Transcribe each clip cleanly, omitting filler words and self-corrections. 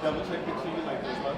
double check the cheese like this one.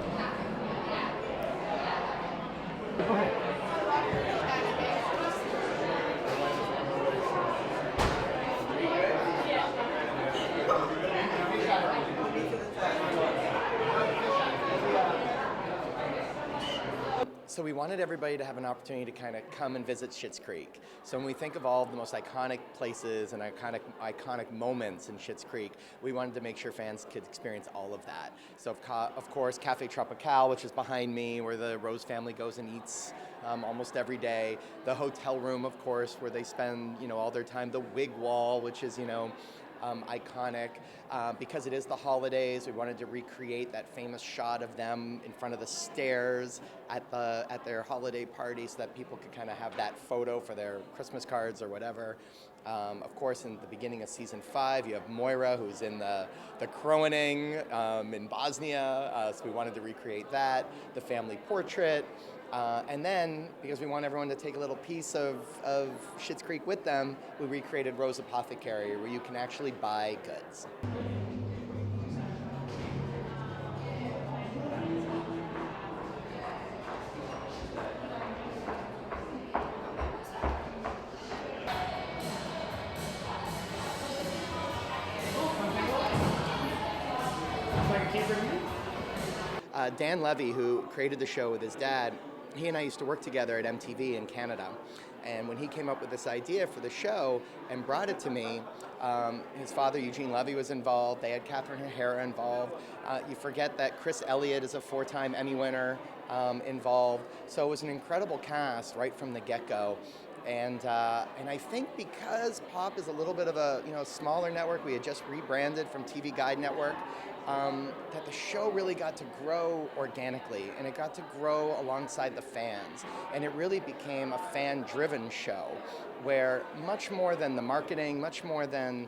So we wanted everybody to have an opportunity to kind of come and visit Schitt's Creek. So when we think of all of the most iconic places and iconic moments in Schitt's Creek, we wanted to make sure fans could experience all of that. So of course, Cafe Tropical, which is behind me, where the Rose family goes and eats almost every day. The hotel room, of course, where they spend all their time. The wig wall, which is iconic. Because it is the holidays, we wanted to recreate that famous shot of them in front of the stairs at their holiday party, so that people could kind of have that photo for their Christmas cards or whatever. Of course, in the beginning of season 5, you have Moira, who's in the Kroning in Bosnia, so we wanted to recreate that. The family portrait. And then, because we want everyone to take a little piece of Schitt's Creek with them, we recreated Rose Apothecary, where you can actually buy goods. Dan Levy, who created the show with his dad, he and I used to work together at MTV in Canada. And when he came up with this idea for the show and brought it to me, his father, Eugene Levy, was involved. They had Catherine O'Hara involved. You forget that Chris Elliott is a 4-time Emmy winner involved. So it was an incredible cast right from the get-go. And I think because Pop is a little bit of a smaller network, we had just rebranded from TV Guide Network, that the show really got to grow organically, and it got to grow alongside the fans. And it really became a fan-driven show, where much more than the marketing, much more than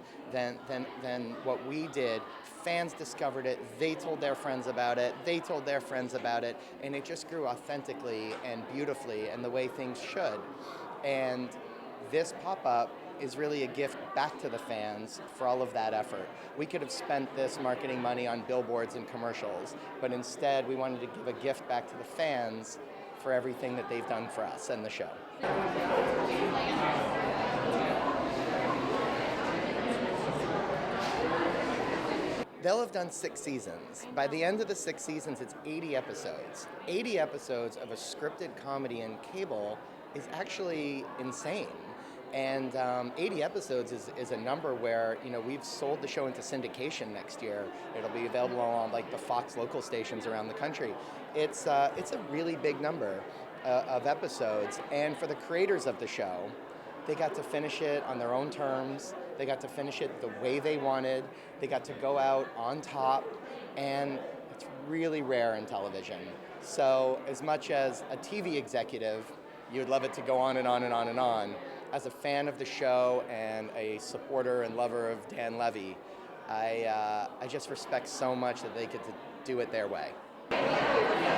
what we did, fans discovered it, they told their friends about it, they told their friends about it, and it just grew authentically and beautifully and the way things should. And this pop-up is really a gift back to the fans for all of that effort. We could have spent this marketing money on billboards and commercials, but instead we wanted to give a gift back to the fans for everything that they've done for us and the show. They'll have done 6 seasons. By the end of the 6 seasons, it's 80 episodes. 80 episodes of a scripted comedy in cable is actually insane. And 80 episodes is a number where we've sold the show into syndication next year. It'll be available on like the Fox local stations around the country. It's a really big number of episodes, and for the creators of the show, they got to finish it on their own terms. They got to finish it the way they wanted. They got to go out on top, and it's really rare in television. So as much as a TV executive, you'd love it to go on and on and on and on. As a fan of the show and a supporter and lover of Dan Levy, I just respect so much that they get to do it their way. Yeah.